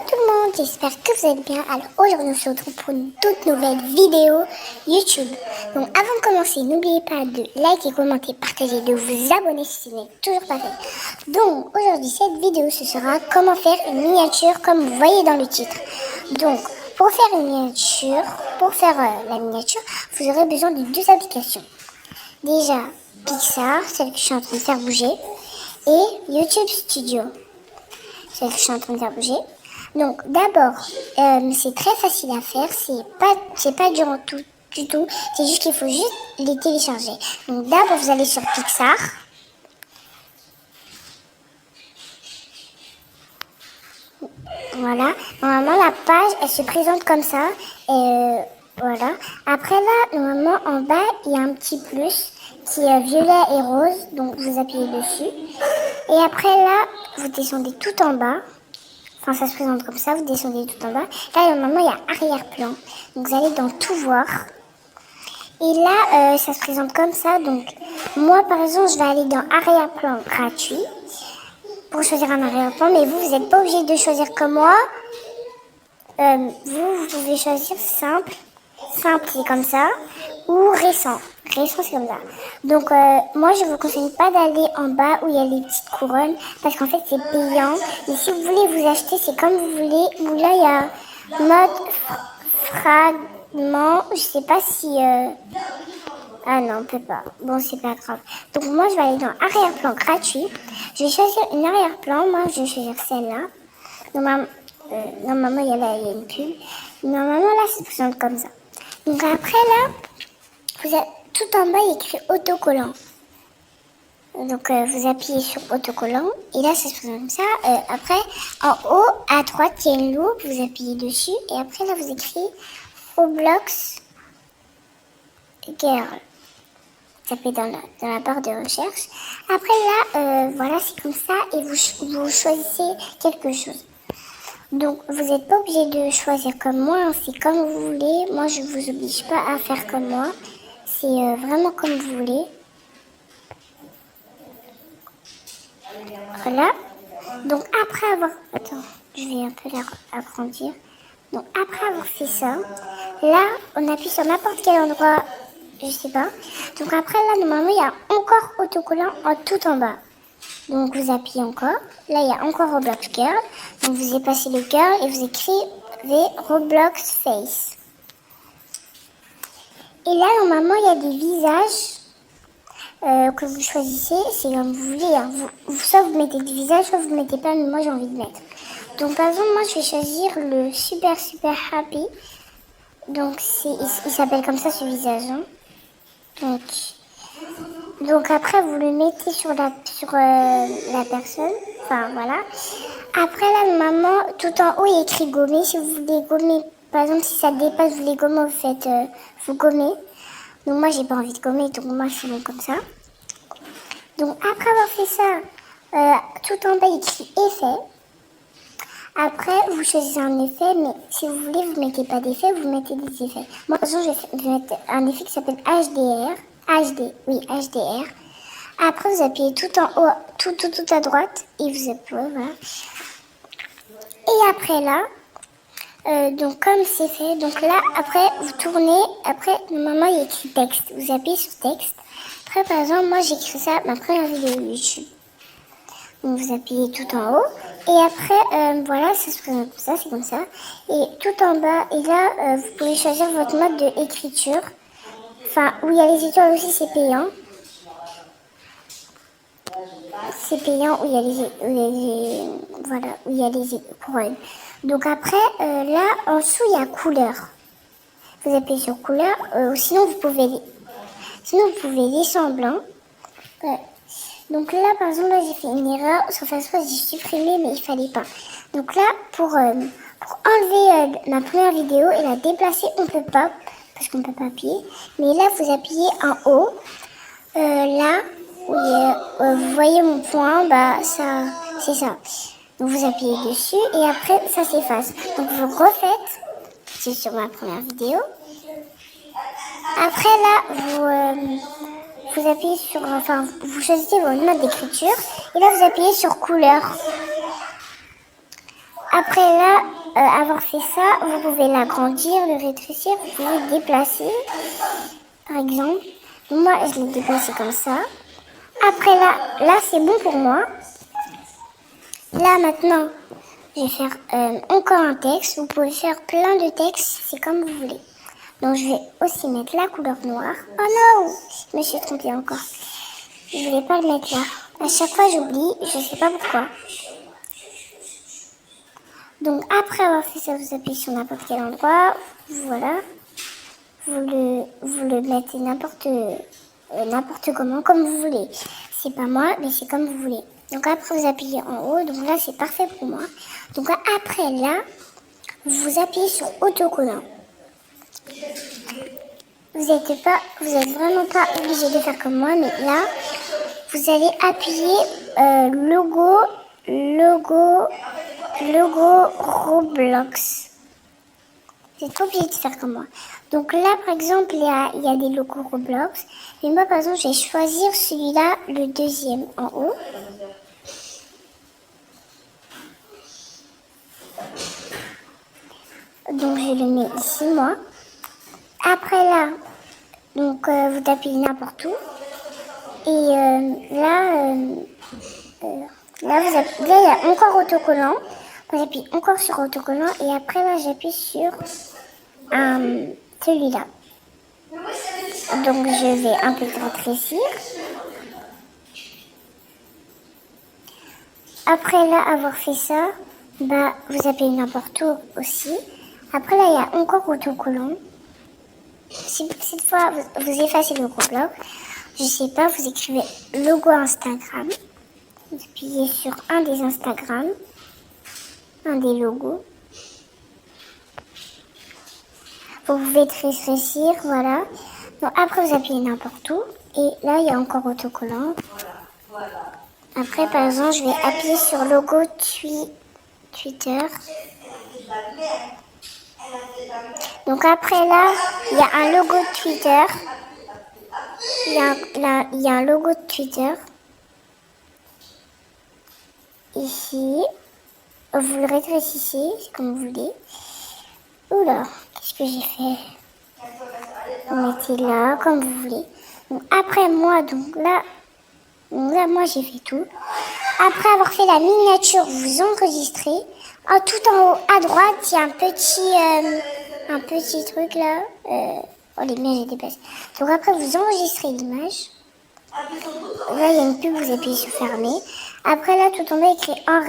tout le monde, j'espère que vous allez bien. Alors aujourd'hui on se retrouve pour une toute nouvelle vidéo YouTube. Donc avant de commencer, n'oubliez pas de liker, commenter, partager, de vous abonner si ce n'est toujours pas fait. Donc aujourd'hui cette vidéo ce sera comment faire une miniature comme vous voyez dans le titre. Donc pour faire une miniature, la miniature, vous aurez besoin de deux applications. Déjà Pixar, celle que je suis en train de faire bouger, et YouTube Studio. C'est que je suis en train de faire bouger. Donc d'abord, c'est très facile à faire, c'est pas dur du tout, c'est juste qu'il faut juste les télécharger. Donc d'abord vous allez sur Pixar. Voilà, normalement la page elle se présente comme ça. Voilà. Après là, normalement en bas il y a un petit plus qui est violet et rose, donc vous appuyez dessus. Et après là, vous descendez tout en bas. Enfin, ça se présente comme ça, vous descendez tout en bas. Là, normalement, il y a arrière-plan. Donc, vous allez dans tout voir. Et là, ça se présente comme ça. Donc, moi, par exemple, je vais aller dans arrière-plan gratuit pour choisir un arrière-plan. Mais vous n'êtes pas obligé de choisir comme moi. Vous pouvez choisir simple. Simple, c'est comme ça. Ou récent. Récent, c'est comme ça. Donc, moi, je vous conseille pas d'aller en bas où il y a les petites couronnes. Parce qu'en fait, c'est payant. Mais si vous voulez vous acheter, c'est comme vous voulez. Où là, il y a mode fragment. Je sais pas si... Ah non, on peut pas. Bon, c'est pas grave. Donc, moi, je vais aller dans arrière-plan gratuit. Je vais choisir une arrière-plan. Moi, je vais choisir celle-là. Normalement, il y a une pub. Normalement, là, ça se présente comme ça. Donc, après, là, vous avez, tout en bas, il y a écrit autocollant. Donc, vous appuyez sur autocollant. Et là, ça se présente comme ça. Après, en haut, à droite, il y a une loupe. Vous appuyez dessus. Et après, là, vous écrivez Roblox Girl. Tapez dans la barre de recherche. Après, là, voilà, c'est comme ça. Et vous choisissez quelque chose. Donc, vous n'êtes pas obligé de choisir comme moi. Hein, c'est comme vous voulez. Moi, je ne vous oblige pas à faire comme moi. C'est vraiment comme vous voulez. Voilà. Donc après avoir... Attends, je vais un peu l'agrandir. Donc après avoir fait ça, là, on appuie sur n'importe quel endroit, je sais pas. Donc après, là, normalement, il y a encore autocollant en tout en bas. Donc vous appuyez encore. Là, il y a encore Roblox Girl. Donc vous effacez le girl et vous écrivez Roblox Face. Et là, normalement, il y a des visages que vous choisissez, c'est comme vous voulez. Hein. Soit vous mettez du visage, soit vous ne mettez pas, mais moi j'ai envie de mettre. Donc par exemple, moi je vais choisir le super happy. Donc il s'appelle comme ça ce visage. Hein. Donc après vous le mettez sur la personne. Enfin voilà. Après là, normalement, tout en haut il y a écrit gommer. Si vous voulez gommer, par exemple si ça dépasse, vous voulez gommer, vous faites vous gommez. Donc moi j'ai pas envie de gommer, donc moi je fais bon comme ça. Donc après avoir fait ça, tout en bas il écrit effet. Après vous choisissez un effet, mais si vous voulez vous mettez pas d'effet, vous mettez des effets. Moi par exemple je vais mettre un effet qui s'appelle HDR. HDR. Après vous appuyez tout en haut, tout à droite et vous appuyez, voilà. Et après là, donc comme c'est fait, donc là après vous tournez, après normalement il y a écrit texte, vous appuyez sur texte. Après par exemple moi j'écris ça ma première vidéo YouTube. Donc vous appuyez tout en haut et après voilà ça se présente comme ça, c'est comme ça. Et tout en bas et là vous pouvez choisir votre mode d'écriture. Enfin où il y a les étoiles aussi c'est payant. C'est payant où il y a les couronnes. Donc après, là, en dessous, il y a couleur. Vous appuyez sur couleur, ou sinon vous pouvez laisser en blanc. Donc là, par exemple, j'ai fait une erreur. Sur Facebook, j'ai supprimé, mais il fallait pas. Donc là, pour enlever ma première vidéo et la déplacer, on peut pas, parce qu'on peut pas appuyer. Mais là, vous appuyez en haut. Là, vous voyez mon point, bah ça, c'est ça. Donc vous appuyez dessus et après ça s'efface. Donc vous refaites, c'est sur ma première vidéo. Après là, vous appuyez sur, enfin vous choisissez votre mode d'écriture et là vous appuyez sur couleur. après là, avoir fait ça, vous pouvez l'agrandir, le rétrécir, vous pouvez le déplacer, par exemple. Moi, je l'ai déplacé comme ça. Après là c'est bon pour moi. Là maintenant, je vais faire encore un texte. Vous pouvez faire plein de textes, c'est comme vous voulez. Donc je vais aussi mettre la couleur noire. Oh non, je me suis trompée encore. Je voulais pas le mettre là. À chaque fois j'oublie, je sais pas pourquoi. Donc après avoir fait ça, vous appuyez sur n'importe quel endroit. Voilà. Vous le mettez n'importe comment, comme vous voulez. C'est pas moi, mais c'est comme vous voulez. Donc après vous appuyez en haut. Donc là c'est parfait pour moi. Donc après là, vous appuyez sur autocollant. Vous êtes vraiment pas obligé de faire comme moi, mais là, vous allez appuyer logo Roblox. Vous êtes obligé de faire comme moi. Donc là, par exemple, il y a des logos Roblox. Mais moi, par exemple, je vais choisir celui-là, le deuxième en haut. Donc je le mets ici, moi. Après là, donc vous appuyez n'importe où. Et là, il y a encore autocollant. J'appuie encore sur autocollant. Et après là, j'appuie sur celui-là. Donc je vais un peu rétrécir. Après là, avoir fait ça, bah, vous appuyez n'importe où aussi. Après là, il y a encore autocollant. Cette fois, vous effacez le gros bloc. Je sais pas, vous écrivez logo Instagram. Vous appuyez sur un des Instagram, un des logos. Vous pouvez rétrécir, voilà. Donc après, vous appuyez n'importe où. Et là, il y a encore autocollant. Après, par exemple, je vais appuyer sur logo Twitter. Donc après là, il y a un logo de Twitter. Il y a un logo de Twitter. Ici. Vous le rétrécissez, comme vous voulez. Oula, qu'est-ce que j'ai fait? Vous mettez là, comme vous voulez. Donc après moi, moi j'ai fait tout. Après avoir fait la miniature, vous enregistrez. Oh, tout en haut à droite, il y a un petit truc là. Oh, l'image est dépassée. Donc après, vous enregistrez l'image. Là, il y a une pub, vous appuyez sur fermer. Après, là, tout en bas, écrit ça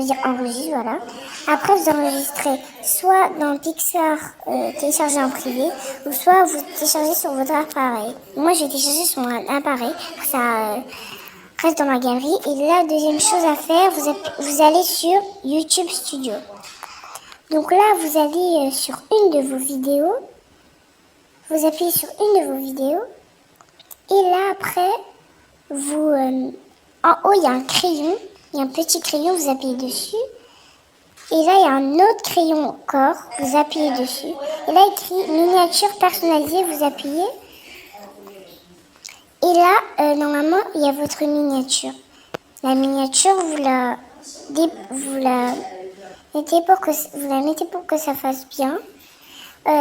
veut dire enregistre, voilà. Après, vous enregistrez soit dans Pixar, télécharger en privé, ou soit vous téléchargez sur votre appareil. Moi, j'ai téléchargé sur mon appareil, pour que ça reste dans ma galerie. Et la deuxième chose à faire, vous allez sur YouTube Studio. Donc là, vous allez sur une de vos vidéos. Vous appuyez sur une de vos vidéos. Et là, après, en haut, il y a un crayon. Il y a un petit crayon, vous appuyez dessus. Et là, il y a un autre crayon encore. Vous appuyez dessus. Et là, écrit miniature personnalisée, vous appuyez. Et là, normalement, il y a votre miniature. La miniature, vous la mettez pour que ça fasse bien.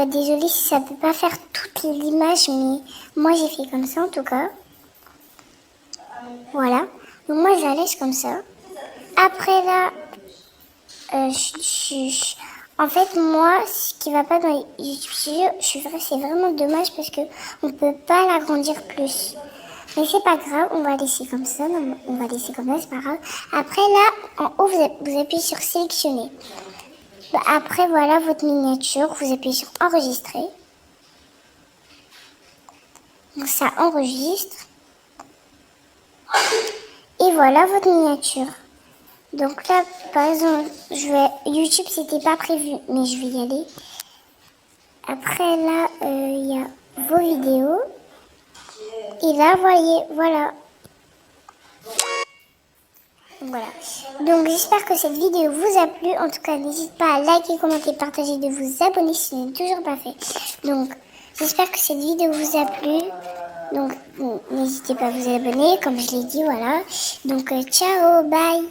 Désolée si ça peut pas faire toute l'image, mais moi j'ai fait comme ça en tout cas. Voilà. Donc moi je la laisse comme ça. Après là, en fait moi, ce qui va pas dans YouTube Studio, c'est vraiment dommage parce que on peut pas l'agrandir plus. Mais c'est pas grave, on va laisser comme ça. Non, on va laisser comme ça, c'est pas grave. Après là, en haut, vous appuyez sur sélectionner. Après, voilà votre miniature. Vous appuyez sur enregistrer. Donc, ça enregistre. Et voilà votre miniature. Donc là, par exemple, YouTube, c'était pas prévu, mais je vais y aller. Après, là, il y a vos vidéos. Et là, voyez, voilà. Voilà. Donc j'espère que cette vidéo vous a plu. En tout cas, n'hésitez pas à liker, commenter, partager, de vous abonner si ce n'est toujours pas fait. Donc j'espère que cette vidéo vous a plu. Donc n'hésitez pas à vous abonner, comme je l'ai dit, voilà. Donc ciao, bye.